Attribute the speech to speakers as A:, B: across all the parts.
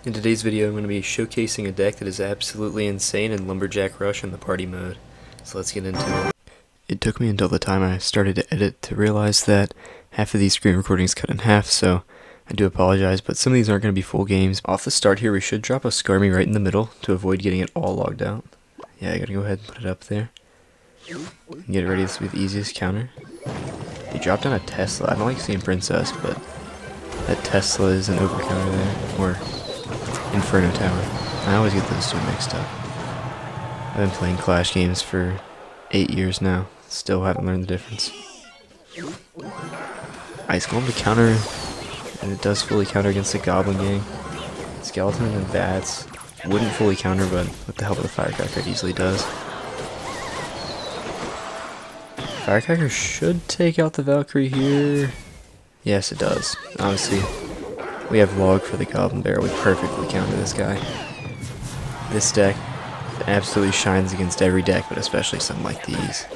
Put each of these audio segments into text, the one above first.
A: In today's video, I'm going to be showcasing a deck that is absolutely insane in LumberJack Rush in the party mode. So let's get into it. It took me until the time I started to edit to realize that half of these screen recordings cut in half, so I do apologize, but some of these aren't going to be full games. Off the start here, we should drop a Skarmy right in the middle to avoid getting it all logged out. Yeah, I gotta go ahead and put it up there. And get it ready to be the easiest counter. He dropped down a Tesla. I don't like seeing Princess, but that Tesla is an overcounter there, or Inferno Tower. I always get those two mixed up. I've been playing Clash games for 8 years now. Still haven't learned the difference. Ice Golem to counter, and it does fully counter against the Goblin Gang. Skeleton and Bats wouldn't fully counter, but with the help of the Firecracker it easily does. Firecracker should take out the Valkyrie here. Yes, it does. Obviously, we have Log for the Goblin Bear. We perfectly counter this guy. This deck absolutely shines against every deck, but especially some like these.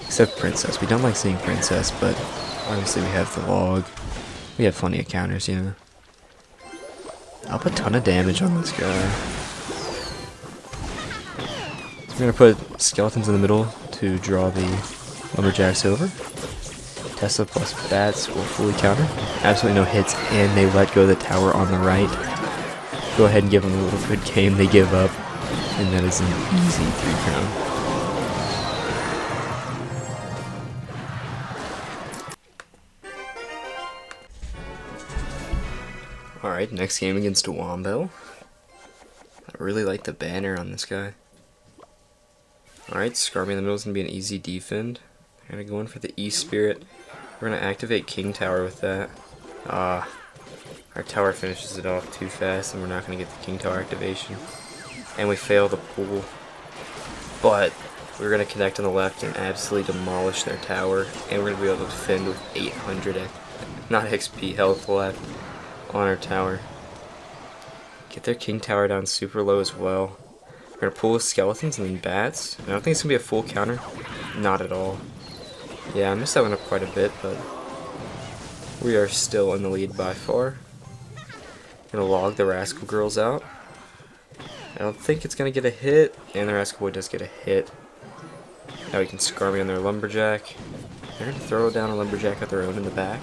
A: Except Princess. We don't like seeing Princess, but obviously we have the Log. We have plenty of counters, you know. Up a ton of damage on this guy. So we're going to put Skeletons in the middle to draw the LumberJacks over. Tesla plus Bats will fully counter. Absolutely no hits, and they let go of the tower on the right. Go ahead and give them a little good game. They give up, and that is an easy 3-crown. Alright, next game against a Wombo. I really like the banner on this guy. Alright, Skarmy in the middle is going to be an easy defend. I'm going to go in for the E-Spirit. We're going to activate King Tower with that. Our tower finishes it off too fast, and we're not going to get the King Tower activation. And we fail the pool. But we're going to connect on the left and absolutely demolish their tower. And we're going to be able to defend with 800, not XP, health left on our tower. Get their King Tower down super low as well. We're going to pull with Skeletons and then Bats. I don't think it's going to be a full counter. Not at all. Yeah, I missed that one up quite a bit, but we are still in the lead by far. Gonna log the Rascal Girls out. I don't think it's gonna get a hit, and the Rascal Boy does get a hit. Now we can Skarmy on their LumberJack. They're gonna throw down a LumberJack of their own in the back.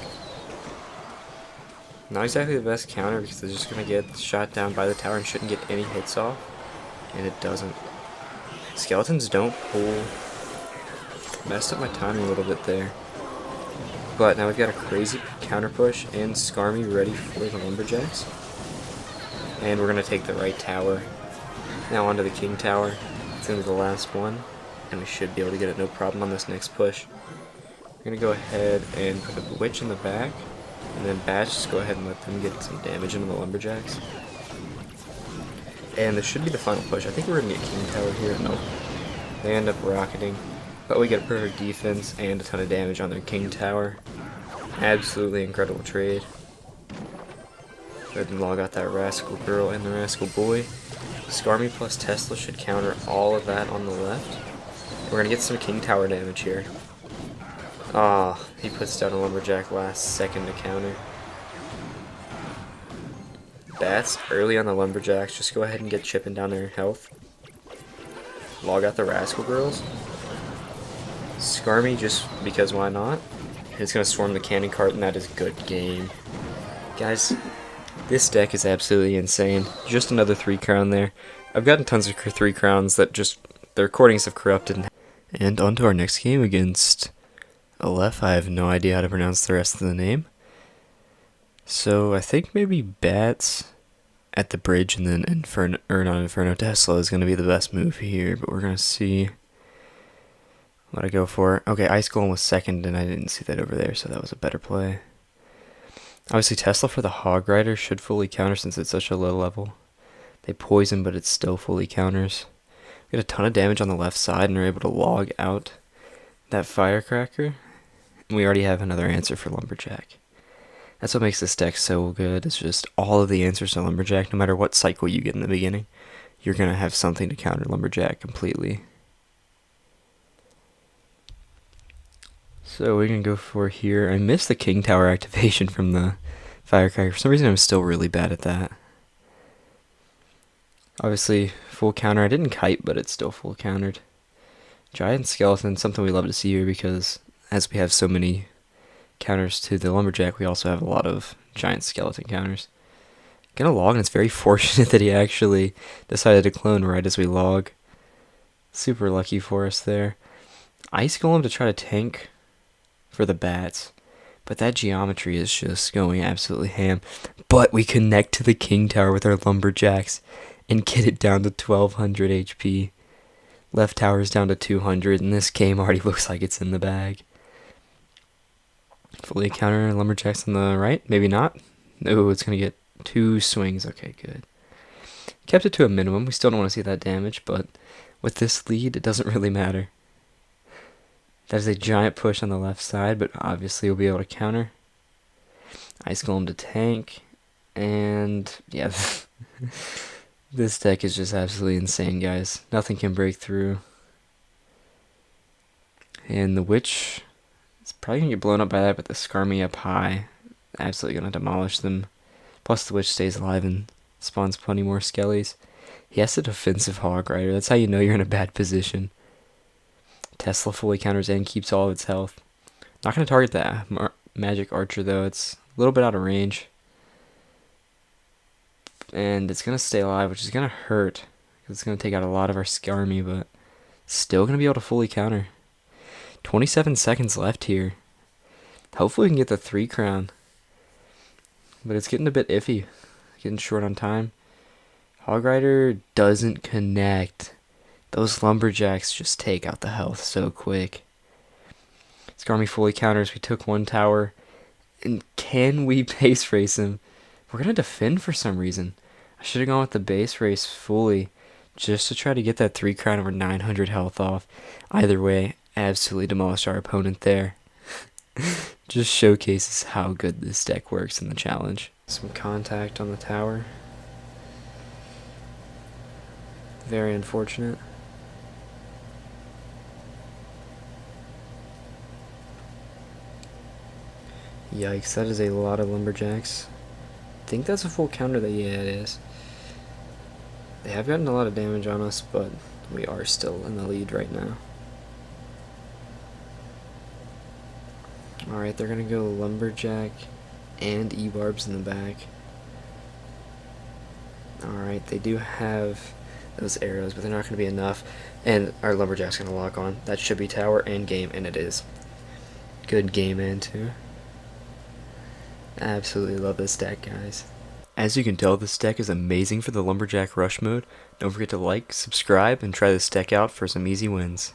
A: Not exactly the best counter because they're just gonna get shot down by the tower and shouldn't get any hits off. And it doesn't. Skeletons don't pull. Messed up my timing a little bit there. But now we've got a crazy counter push and Skarmy ready for the LumberJacks. And we're going to take the right tower. Now onto the King Tower. It's going to be the last one. And we should be able to get it no problem on this next push. We're going to go ahead and put a Witch in the back. And then Bats, just go ahead and let them get some damage into the LumberJacks. And this should be the final push. I think we're going to get King Tower here. Nope. They end up rocketing. But we get a perfect defense and a ton of damage on their King Tower. Absolutely incredible trade. Go ahead and log out that Rascal Girl and the Rascal Boy. Skarmy plus Tesla should counter all of that on the left. We're going to get some King Tower damage here. He puts down a LumberJack last second to counter. Bats early on the LumberJacks. Just go ahead and get chipping down their health. Log out the Rascal Girls. Skarmy, just because why not? It's going to swarm the cannon cart, and that is good game. Guys, this deck is absolutely insane. Just another 3-crown there. I've gotten tons of 3 crowns that just, the recordings have corrupted. And on to our next game against Aleph. I have no idea how to pronounce the rest of the name. So I think maybe Bats at the bridge and then Inferno Tesla is going to be the best move here, but we're going to see what I go for. Okay, Ice Golem was second, and I didn't see that over there, so that was a better play. Obviously, Tesla for the Hog Rider should fully counter since it's such a low level. They poison, but it still fully counters. We get a ton of damage on the left side, and we're able to log out that Firecracker. And we already have another answer for LumberJack. That's what makes this deck so good. It's just all of the answers to LumberJack, no matter what cycle you get in the beginning. You're going to have something to counter LumberJack completely. So we can go for here. I missed the King Tower activation from the Firecracker. For some reason I'm still really bad at that. Obviously, full counter. I didn't kite, but it's still full countered. Giant skeleton, something we love to see here because as we have so many counters to the lumberjack, we also have a lot of giant skeleton counters. Gonna log, and it's very fortunate that he actually decided to clone right as we log. Super lucky for us there. Ice Golem to try to tank for the bats, but that geometry is just going absolutely ham. But we connect to the king tower with our lumberjacks and get it down to 1200 HP. Left tower is down to 200, and this game already looks like it's in the bag. Fully counter lumberjacks on the right, maybe not. No, it's gonna get 2 swings. Okay, good. Kept it to a minimum. We still don't want to see that damage, but with this lead, it doesn't really matter. That is a giant push on the left side, but obviously we'll be able to counter. Ice Golem to tank, and yeah, this deck is just absolutely insane, guys. Nothing can break through. And the Witch is probably going to get blown up by that, but the Skarmy up high, absolutely going to demolish them. Plus the Witch stays alive and spawns plenty more skellies. He has a defensive Hog Rider. That's how you know you're in a bad position. Tesla fully counters and keeps all of its health. Not going to target that Magic Archer, though. It's a little bit out of range. And it's going to stay alive, which is going to hurt. It's going to take out a lot of our Skarmy, but still going to be able to fully counter. 27 seconds left here. Hopefully we can get the 3 crown. But it's getting a bit iffy. Getting short on time. Hog Rider doesn't connect. Those lumberjacks just take out the health so quick. Skarmy fully counters. We took 1 tower. And can we base race him? We're going to defend for some reason. I should have gone with the base race fully just to try to get that 3 crown over 900 health off. Either way, absolutely demolished our opponent there. Just showcases how good this deck works in the challenge. Some contact on the tower. Very unfortunate. Yikes, that is a lot of lumberjacks. I think that's a full counter that, yeah, it is. They have gotten a lot of damage on us, but we are still in the lead right now. Alright, they're gonna go lumberjack and E-barbs in the back. Alright, they do have those arrows, but they're not gonna be enough. And our lumberjack's gonna lock on. That should be tower and game, and it is. Good game in too. Absolutely love this deck, guys. As you can tell, this deck is amazing for the lumberjack rush mode. Don't forget to like, subscribe, and try this deck out for some easy wins.